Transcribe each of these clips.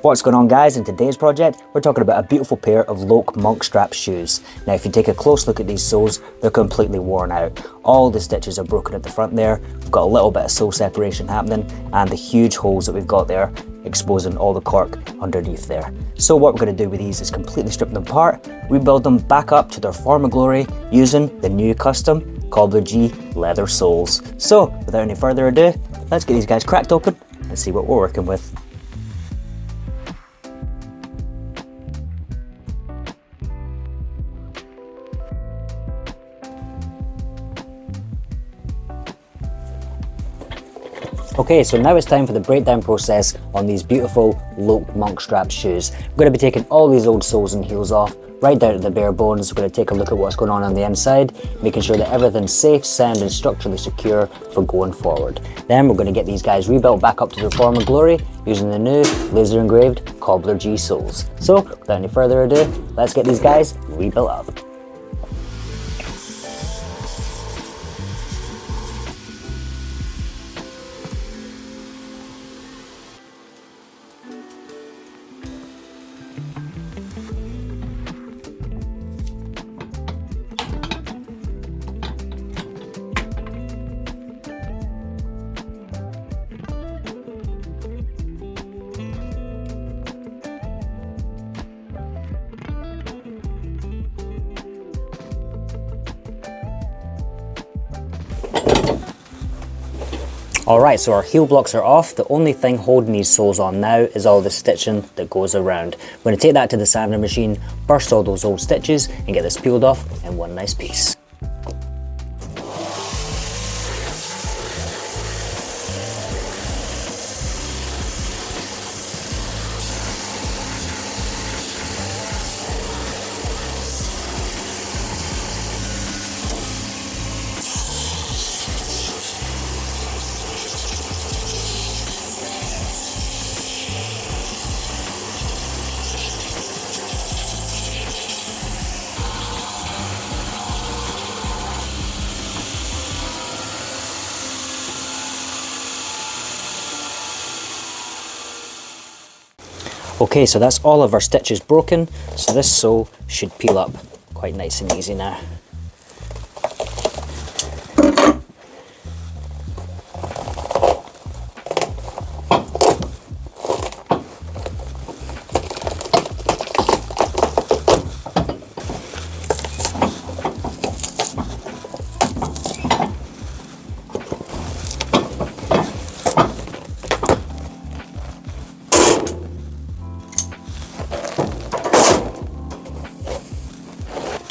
What's going on, guys? In today's project, we're talking about a beautiful pair of Loake monkstrap shoes. Now, if you take a close look at these soles, they're completely worn out. All the stitches are broken at the front there. We've got a little bit of sole separation happening, and the huge holes that we've got there exposing all the cork underneath there. So what we're going to do with these is completely strip them apart, rebuild them back up to their former glory using the new custom Cobbler G leather soles. So, without any further ado, let's get these guys cracked open and see what we're working with. Okay, so now it's time for the breakdown process on these beautiful Loake monkstrap shoes. We're going to be taking all these old soles and heels off, right down to the bare bones. We're going to take a look at what's going on the inside, making sure that everything's safe, sound and structurally secure for going forward. Then we're going to get these guys rebuilt back up to their former glory using the new laser engraved Cobbler G soles. So, without any further ado, let's get these guys rebuilt up. Alright, so our heel blocks are off. The only thing holding these soles on now is all the stitching that goes around. We're going to take that to the sanding machine, burst all those old stitches and get this peeled off in one nice piece. Okay, so that's all of our stitches broken, so this sole should peel up quite nice and easy now.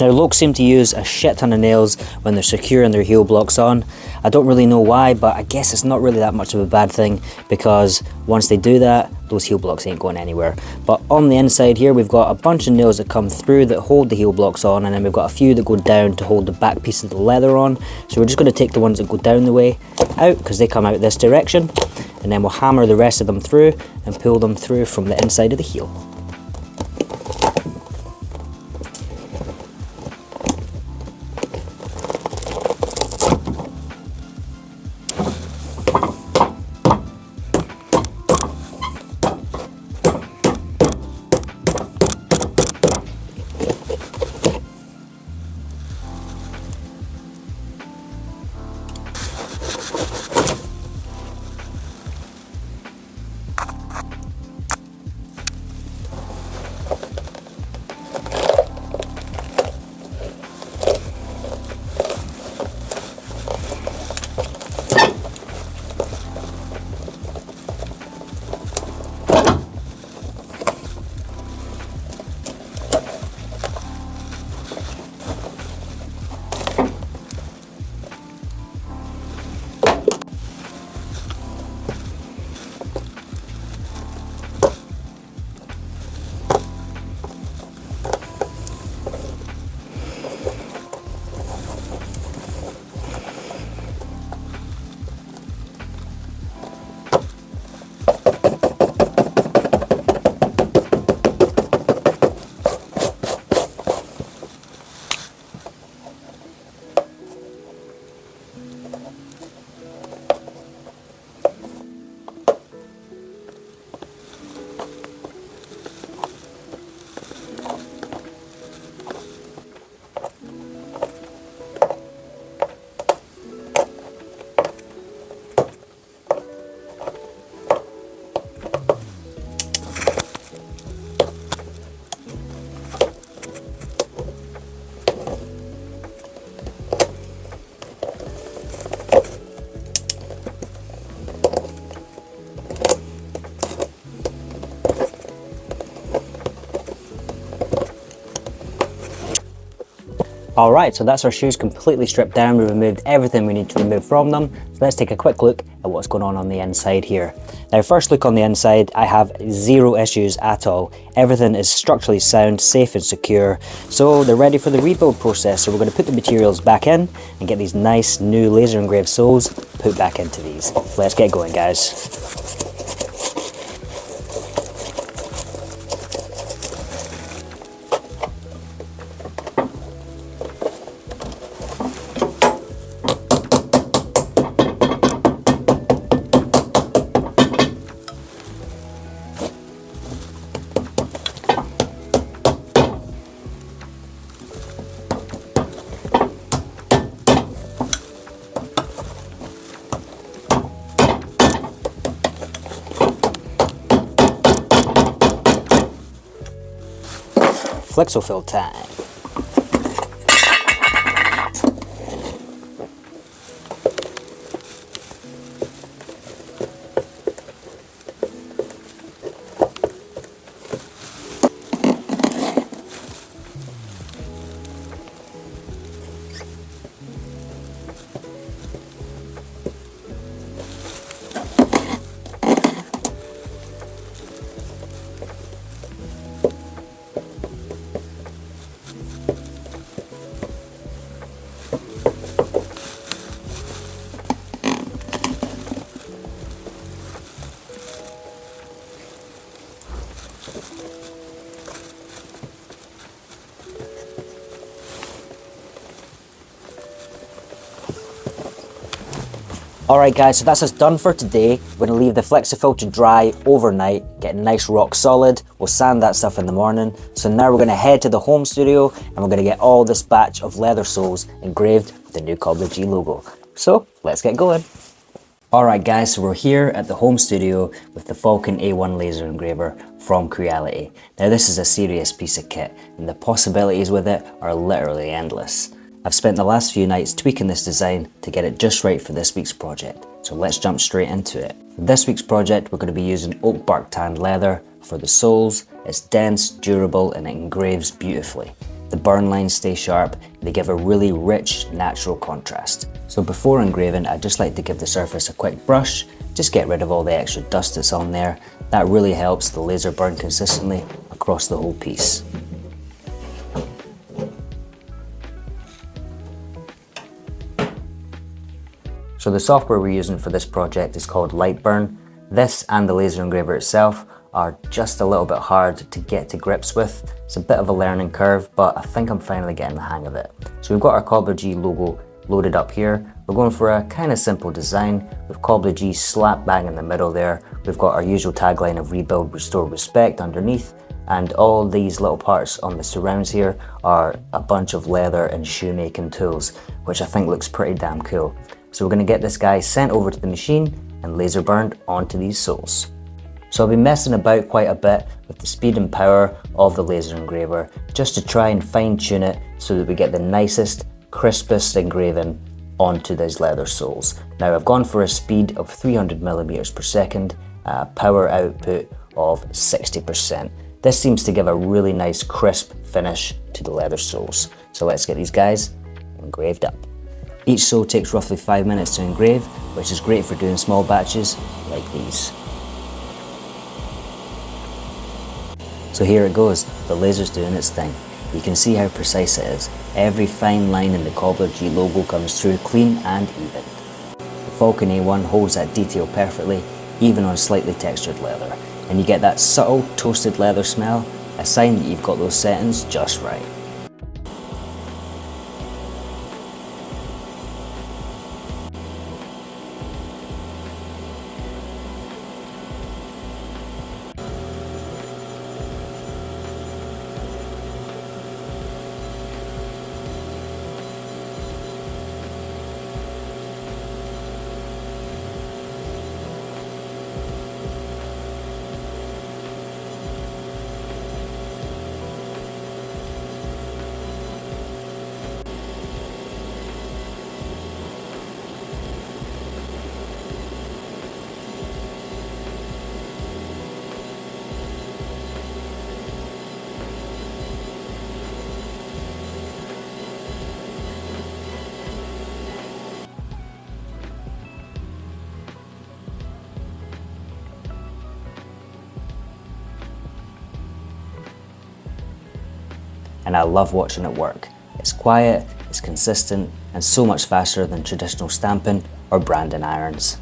Now, Loake seem to use a shit ton of nails when they're securing their heel blocks on. I don't really know why, but I guess it's not really that much of a bad thing, because once they do that, those heel blocks ain't going anywhere. But on the inside here, we've got a bunch of nails that come through that hold the heel blocks on, and then we've got a few that go down to hold the back piece of the leather on. So we're just going to take the ones that go down the way out, because they come out this direction, and then we'll hammer the rest of them through and pull them through from the inside of the heel. Alright, so that's our shoes completely stripped down. We removed everything we need to remove from them. So let's take a quick look at what's going on the inside here. Now, first look on the inside, I have zero issues at all. Everything is structurally sound, safe and secure. So they're ready for the rebuild process. So we're going to put the materials back in and get these nice new laser engraved soles put back into these. Let's get going, guys. Flexofill time. Alright guys, so that's us done for today. We're going to leave the Flexofill to dry overnight, get nice rock solid. We'll sand that stuff in the morning. So now we're going to head to the home studio and we're going to get all this batch of leather soles engraved with the new Cobbler G logo. So let's get going. Alright guys, so we're here at the home studio with the Falcon A1 laser engraver from Creality. Now this is a serious piece of kit and the possibilities with it are literally endless. I've spent the last few nights tweaking this design to get it just right for this week's project, so let's jump straight into it. For this week's project, we're going to be using oak bark tanned leather for the soles. It's dense, durable, and it engraves beautifully. The burn lines stay sharp, and they give a really rich, natural contrast. So before engraving, I'd just like to give the surface a quick brush, just get rid of all the extra dust that's on there. That really helps the laser burn consistently across the whole piece. So the software we're using for this project is called Lightburn. This and the laser engraver itself are just a little bit hard to get to grips with. It's a bit of a learning curve, but I think I'm finally getting the hang of it. So we've got our Cobbler G logo loaded up here. We're going for a kind of simple design with Cobbler G slap bang in the middle there. We've got our usual tagline of rebuild, restore, respect underneath. And all these little parts on the surrounds here are a bunch of leather and shoemaking tools, which I think looks pretty damn cool. So we're going to get this guy sent over to the machine and laser burned onto these soles. So I'll be messing about quite a bit with the speed and power of the laser engraver just to try and fine tune it so that we get the nicest, crispest engraving onto these leather soles. Now I've gone for a speed of 300 millimeters per second, power output of 60%. This seems to give a really nice crisp finish to the leather soles. So let's get these guys engraved up. Each sole takes roughly 5 minutes to engrave, which is great for doing small batches like these. So here it goes, the laser's doing its thing. You can see how precise it is. Every fine line in the Cobbler G logo comes through clean and even. The Falcon A1 holds that detail perfectly, even on slightly textured leather. And you get that subtle toasted leather smell, a sign that you've got those settings just right. and I love watching it work. It's quiet, it's consistent, and so much faster than traditional stamping or branding irons.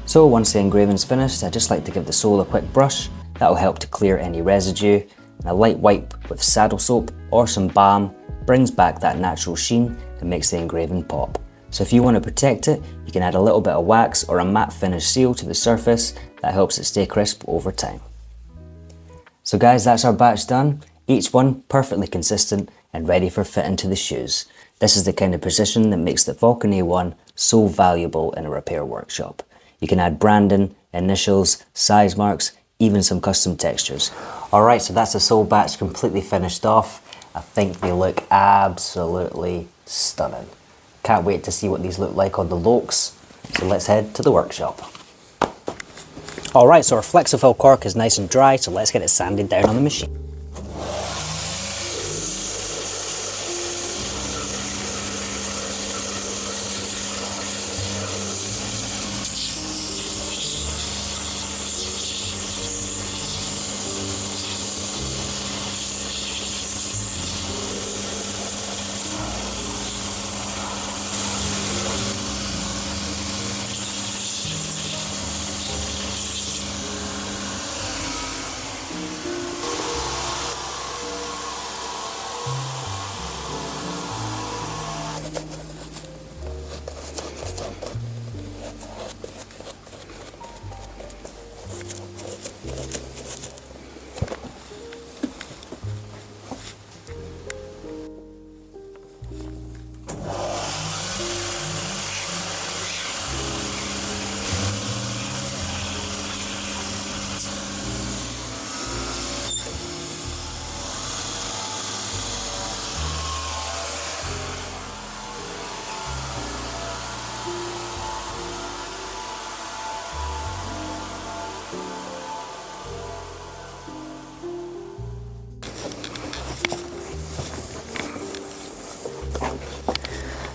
So once the engraving's finished, I just like to give the sole a quick brush. That'll help to clear any residue, and a light wipe with saddle soap or some balm brings back that natural sheen and makes the engraving pop. So if you want to protect it, you can add a little bit of wax or a matte finish seal to the surface. That helps it stay crisp over time. So guys, that's our batch done. Each one perfectly consistent and ready for fitting to the shoes. This is the kind of precision that makes the Falcon A1 so valuable in a repair workshop. You can add branding, initials, size marks, even some custom textures. Alright, so that's the sole batch completely finished off. I think they look absolutely stunning. Can't wait to see what these look like on the Loakes. So let's head to the workshop. Alright, so our Flexifill cork is nice and dry, so let's get it sanded down on the machine.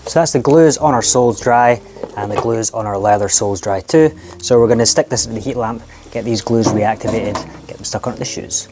So that's the glues on our soles dry, and the glues on our leather soles dry too. So we're going to stick this in the heat lamp, get these glues reactivated, get them stuck onto the shoes.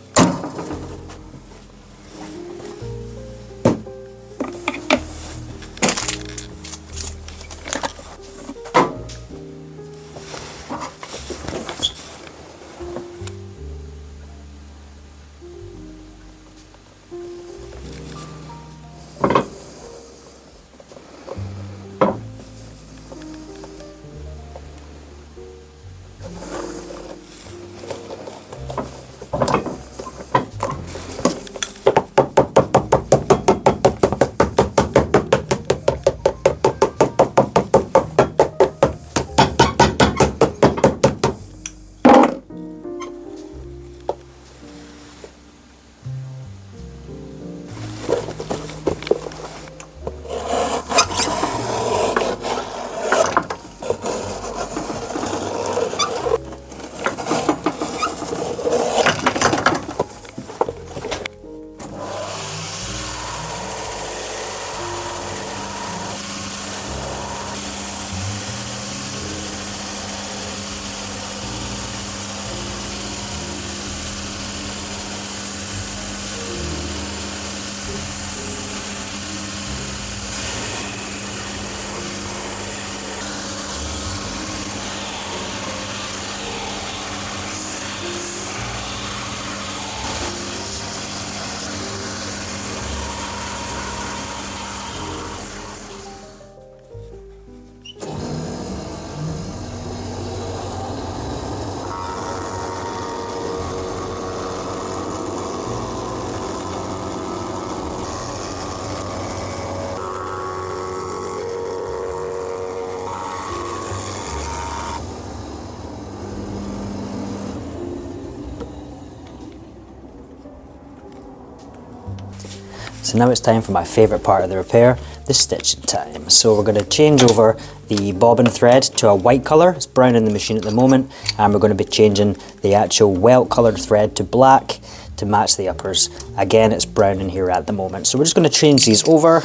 So now it's time for my favourite part of the repair, the stitching time. So we're going to change over the bobbin thread to a white colour. It's brown in the machine at the moment, and we're going to be changing the actual welt coloured thread to black to match the uppers. Again, it's brown in here at the moment. So we're just going to change these over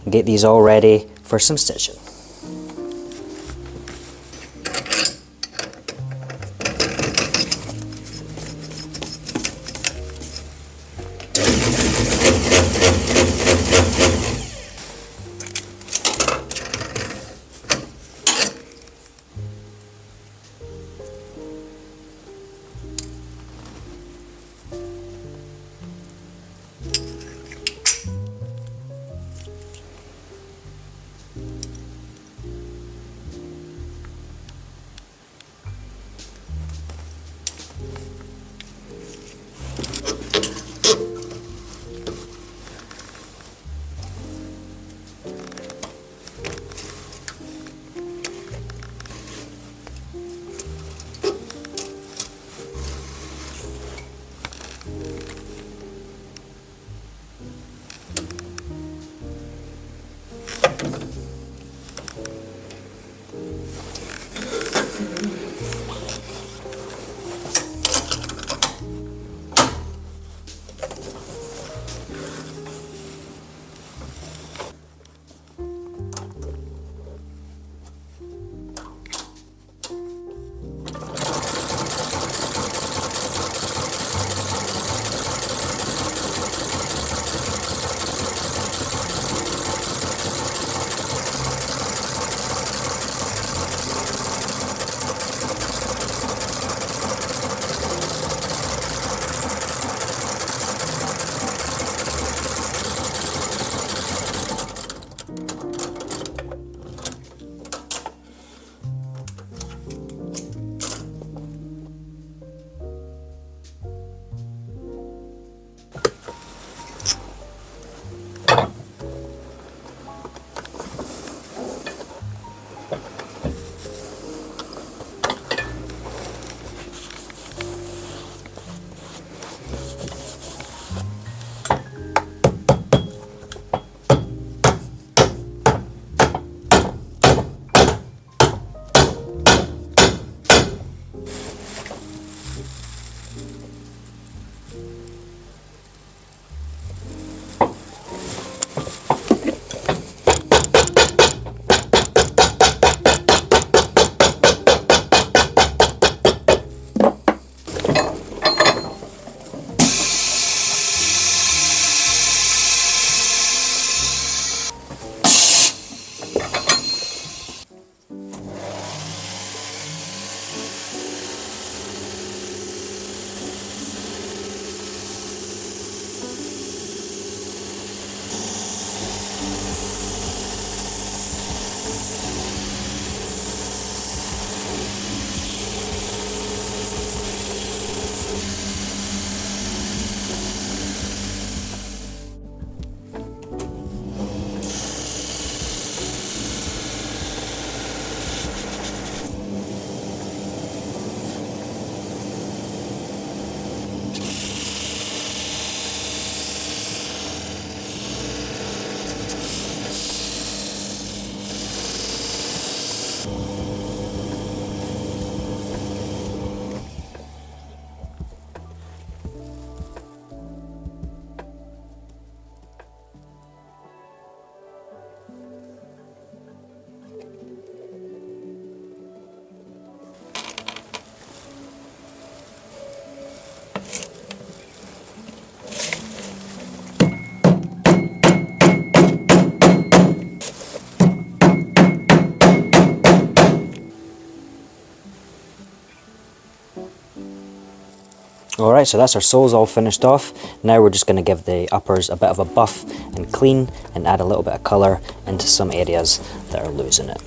and get these all ready for some stitching. Alright, so that's our soles all finished off. Now we're just going to give the uppers a bit of a buff and clean and add a little bit of colour into some areas that are losing it.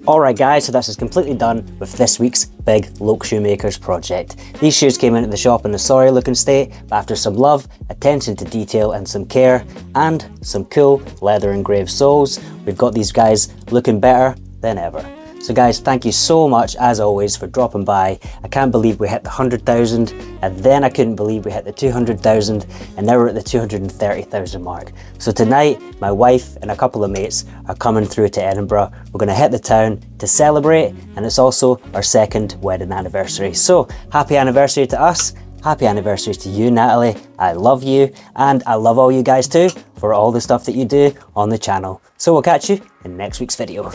Alright guys, so this is completely done with this week's big Loake Shoemakers project. These shoes came into the shop in a sorry looking state, but after some love, attention to detail and some care, and some cool leather engraved soles, we've got these guys looking better than ever. So guys, thank you so much as always for dropping by. I can't believe we hit the 100,000, and then I couldn't believe we hit the 200,000, and now we're at the 230,000 mark. So tonight, my wife and a couple of mates are coming through to Edinburgh. We're gonna hit the town to celebrate, and it's also our second wedding anniversary. So happy anniversary to us. Happy anniversary to you, Natalie. I love you, and I love all you guys too for all the stuff that you do on the channel. So we'll catch you in next week's video.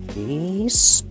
Peace.